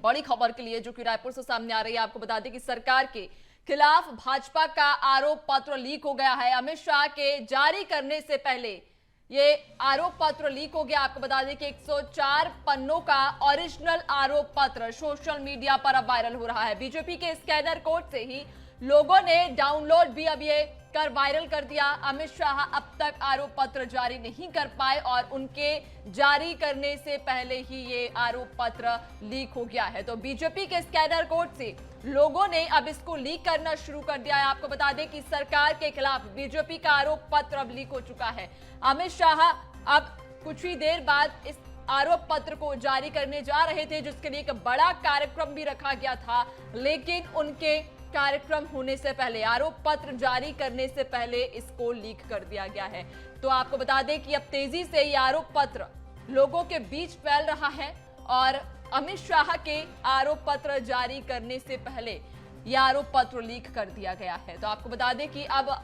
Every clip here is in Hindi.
बड़ी खबर के लिए जो कि रायपुर से सामने आ रही है। आपको बता दें कि सरकार के खिलाफ भाजपा का आरोप पत्र लीक हो गया है। अमित शाह के जारी करने से पहले ये आरोप पत्र लीक हो गया। आपको बता दें कि 104 पन्नों का ओरिजिनल आरोप पत्र सोशल मीडिया पर अब वायरल हो रहा है। बीजेपी के स्कैनर कोड से ही लोगों ने डाउनलोड भी अब ये कर वायरल कर दिया। अमित शाह अब तक आरोप पत्र जारी नहीं कर पाए और उनके जारी करने से पहले ही ये आरोप पत्र लीक हो गया है। तो बीजेपी के स्कैनर कोड से लोगों ने अब इसको लीक करना शुरू कर दिया है। आपको बता दें कि सरकार के खिलाफ बीजेपी का आरोप पत्र अब लीक हो चुका है। अमित शाह अब कुछ ही देर बाद इस आरोप पत्र को जारी करने जा रहे थे, जिसके लिए एक बड़ा कार्यक्रम भी रखा गया था, लेकिन उनके कार्यक्रम होने से पहले, आरोप पत्र जारी करने से पहले इसको लीक कर दिया गया है। तो आपको बता दें कि अब तेजी से ये आरोप पत्र लोगों के बीच फैल रहा है और अमित शाह के आरोप पत्र जारी करने से पहले यह आरोप पत्र लीक कर दिया गया है। तो आपको बता दें कि अब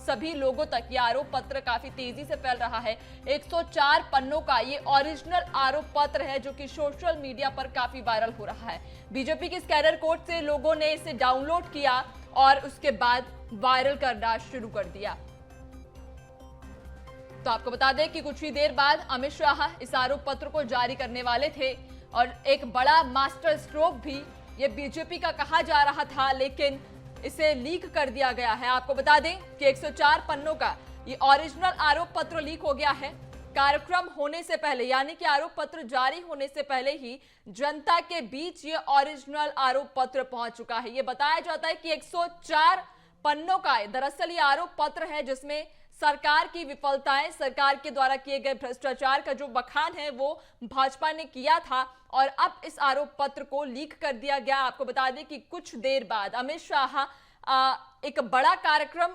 सभी लोगों तक ये आरोप पत्र काफी तेजी से फैल रहा है। 104 पन्नों का ये ओरिजिनल आरोप पत्र है जो कि सोशल मीडिया पर काफी वायरल हो रहा है। बीजेपी के स्कैनर कोड से लोगों ने इसे डाउनलोड किया और उसके बाद वायरल करना शुरू कर दिया। तो आपको बता दें कि कुछ ही देर बाद अमित शाह इस आरोप पत्र को जारी करने वाले थे और एक बड़ा मास्टर स्ट्रोक भी ये बीजेपी का कहा जा रहा था, लेकिन इसे लीक कर दिया गया है। आपको बता दें कि 104 पन्नों का ये ओरिजिनल आरोप पत्र लीक हो गया है। कार्यक्रम होने से पहले, यानी कि आरोप पत्र जारी होने से पहले ही जनता के बीच ये ओरिजिनल आरोप पत्र पहुंच चुका है। ये बताया जाता है कि 104 पन्नों का दरअसल ये आरोप पत्र है जिसमें सरकार की विफलताएं, सरकार के द्वारा किए गए भ्रष्टाचार का जो बखान है वो भाजपा ने किया था और अब इस आरोप पत्र को लीक कर दिया गया। आपको बता दें कि कुछ देर बाद अमित शाह एक बड़ा कार्यक्रम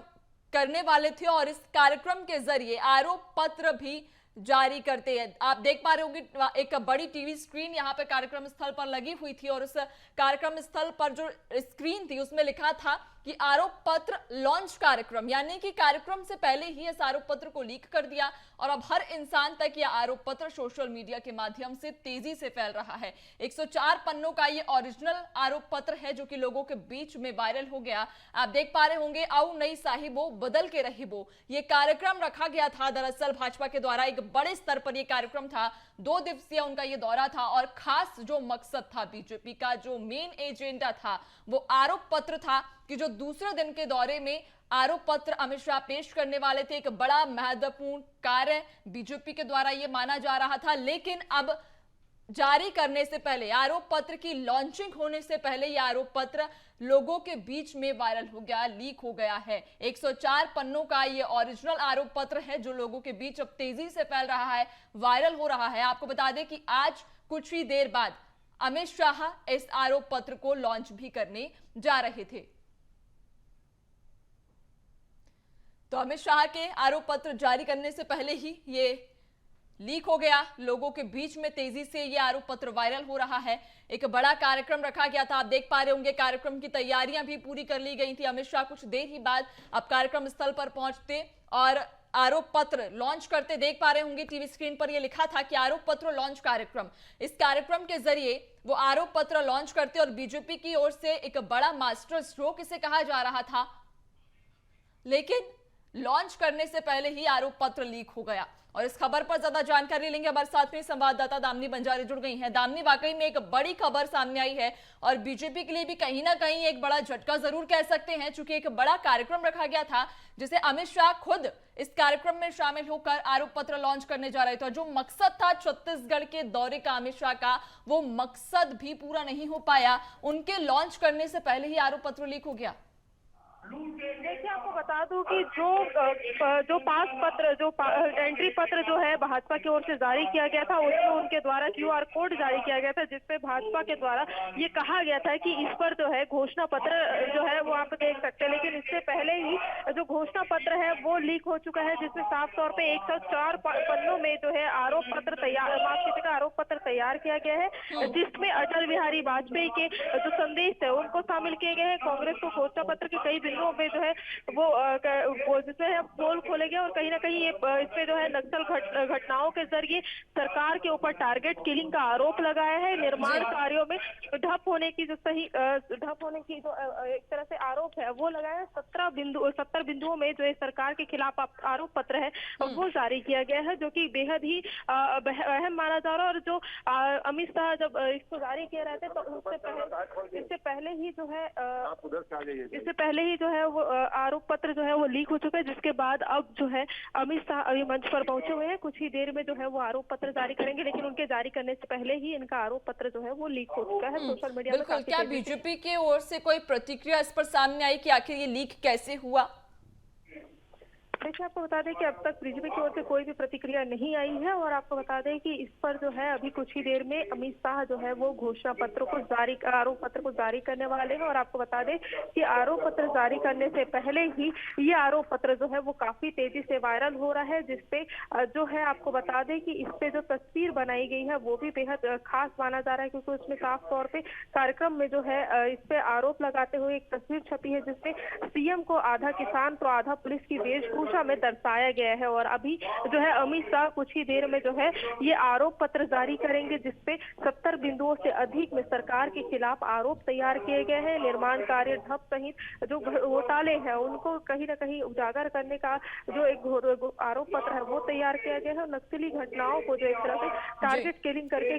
करने वाले थे और इस कार्यक्रम के जरिए आरोप पत्र भी जारी करते हैं। आप देख पा रहे होंगे एक बड़ी टीवी स्क्रीन यहाँ पे कार्यक्रम स्थल पर लगी हुई थी और उस कार्यक्रम स्थल पर जो स्क्रीन थी उसमें लिखा था कि आरोप पत्र लॉन्च कार्यक्रम, यानी कि कार्यक्रम से पहले ही इस आरोप पत्र को लीक कर दिया और अब हर इंसान तक यह आरोप पत्र सोशल मीडिया के माध्यम से तेजी से फैल रहा है। 104 पन्नों का ये ओरिजिनल आरोप पत्र है जो कि लोगों के बीच में वायरल हो गया। आप देख पा रहे होंगे, आओ नई साहिबो बदल के रहिबो, ये कार्यक्रम रखा गया था। दरअसल भाजपा के द्वारा एक बड़े स्तर पर यह कार्यक्रम था, 2 दिवसीय उनका यह दौरा था और खास जो मकसद था, बीजेपी का जो मेन एजेंडा था वो आरोप पत्र था कि जो दूसरे दिन के दौरे में आरोप पत्र अमित शाह पेश करने वाले थे। एक बड़ा महत्वपूर्ण कार्य बीजेपी के द्वारा यह माना जा रहा था, लेकिन अब जारी करने से पहले, आरोप पत्र की लॉन्चिंग होने से पहले यह आरोप पत्र लोगों के बीच में वायरल हो गया, लीक हो गया है। 104 पन्नों का यह ओरिजिनल आरोप पत्र है जो लोगों के बीच अब तेजी से फैल रहा है, वायरल हो रहा है। आपको बता दें कि आज कुछ ही देर बाद अमित शाह इस आरोप पत्र को लॉन्च भी करने जा रहे थे। तो अमित शाह के आरोप पत्र जारी करने से पहले ही ये लीक हो गया, लोगों के बीच में तेजी से ये आरोप पत्र वायरल हो रहा है। एक बड़ा कार्यक्रम रखा गया था, आप देख पा रहे होंगे कार्यक्रम की तैयारियां भी पूरी कर ली गई थी। अमित शाह कुछ देर ही बाद अब कार्यक्रम स्थल पर पहुंचते और आरोप पत्र लॉन्च करते देख पा रहे होंगे। टीवी स्क्रीन पर यह लिखा था कि आरोप पत्र लॉन्च कार्यक्रम, इस कार्यक्रम के जरिए वो आरोप पत्र लॉन्च करते और बीजेपी की ओर से एक बड़ा मास्टर स्ट्रोक इसे कहा जा रहा था, लेकिन लॉन्च करने से पहले ही आरोप पत्र लीक हो गया। और इस खबर पर ज्यादा जानकारी लेंगे, हमारे साथ में संवाददाता दामिनी बंजारे जुड़ गई हैं। दामिनी, वाकई में एक बड़ी खबर सामने आई है और बीजेपी के लिए भी कहीं ना कहीं एक बड़ा झटका जरूर कह सकते हैं, चूंकि एक बड़ा कार्यक्रम रखा गया था जिसे अमित शाह खुद इस कार्यक्रम में शामिल होकर आरोप पत्र लॉन्च करने जा रहे थे। जो मकसद था छत्तीसगढ़ के दौरे का अमित शाह का, वो मकसद भी पूरा नहीं हो पाया। उनके लॉन्च करने से पहले ही आरोप पत्र लीक हो गया। देखिए, आपको बता दूं कि जो पास पत्र, जो एंट्री पत्र जो है भाजपा की ओर से जारी किया गया था, उसमें उनके द्वारा QR कोड जारी किया गया था, जिसपे भाजपा के द्वारा ये कहा गया था कि इस पर जो है घोषणा पत्र जो है वो आप देख सकते हैं। लेकिन इससे पहले ही जो घोषणा पत्र है वो लीक हो चुका है, जिसमें साफ तौर पे 104 पन्नों में जो है आरोप पत्र तैयार, माफ कीजिएगा, आरोप पत्र तैयार किया गया है, जिसमें अटल बिहारी वाजपेयी के जो संदेश है उनको शामिल किए गए हैं। कांग्रेस को घोषणा पत्र के कई बिंदुओं में जो है वो जिसमें पोल खोले गए और कहीं ना कहीं ये इसमें जो है नक्सल घटनाओं के जरिए सरकार के ऊपर टारगेट किलिंग का आरोप लगाया है। निर्माण कार्यों में ढप होने की जो एक तरह से आरोप है वो लगाया। 70 बिंदुओं में जो है सरकार के खिलाफ आरोप पत्र है वो जारी किया गया है, जो कि बेहद ही अहम माना जा रहा है। और जो अमित शाह जब इसको जारी किए रहे थे तो इससे पहले ही जो है वो आरोप पत्र जो है वो लीक हो चुका है, जिसके बाद अब जो है अमित शाह अभी मंच पर पहुंचे हुए हैं। कुछ ही देर में जो है वो आरोप पत्र जारी करेंगे, लेकिन उनके जारी करने से पहले ही इनका आरोप पत्र जो है वो लीक हो चुका है सोशल मीडिया पर। बिल्कुल, क्या बीजेपी की ओर से कोई प्रतिक्रिया इस पर सामने आई कि आखिर ये लीक कैसे हुआ? देखिए, आपको बता दें कि अब तक बीजेपी की ओर से कोई भी प्रतिक्रिया नहीं आई है। और आपको बता दें कि इस पर जो है अभी कुछ ही देर में अमित शाह जो है वो घोषणा पत्र को आरोप पत्र को जारी करने वाले हैं। और आपको बता दें कि आरोप पत्र जारी करने से पहले ही ये आरोप पत्र जो है वो काफी तेजी से वायरल हो रहा है, जिसपे जो है आपको बता दें कि इस पे जो तस्वीर बनाई गई है वो भी बेहद खास माना जा रहा है, क्योंकि उसमें साफ तौर पे कार्यक्रम में जो है इस पे आरोप लगाते हुए एक तस्वीर छपी है, जिसमें सीएम को आधा किसान तो आधा पुलिस की वेशभूषा में दर्शाया गया है। और अभी जो है अमित शाह कुछ ही देर में जो है ये आरोप पत्र जारी करेंगे, जिसपे 70 बिंदुओं से अधिक में सरकार के खिलाफ आरोप तैयार किए गए हैं। निर्माण कार्य ठप सहित जो घोटाले हैं उनको कहीं ना कहीं उजागर करने का जो एक आरोप पत्र है वो तैयार किया गया है। नक्सली घटनाओं को जो एक तरह से टारगेट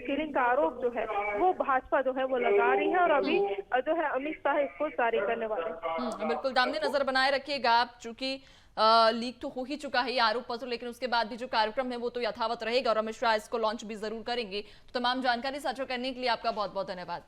किलिंग का आरोप जो है वो भाजपा जो है वो लगा रही है। और अभी जो है अमित शाह इसको जारी करने वाले हैं। बिल्कुल, दामने नजर बनाए रखिएगा आप, चूंकि लीक तो हो ही चुका है ये आरोप पत्र, लेकिन उसके बाद भी जो कार्यक्रम है वो तो यथावत रहेगा और अमित शाह इसको लॉन्च भी जरूर करेंगे। तो तमाम जानकारी साझा करने के लिए आपका बहुत बहुत धन्यवाद।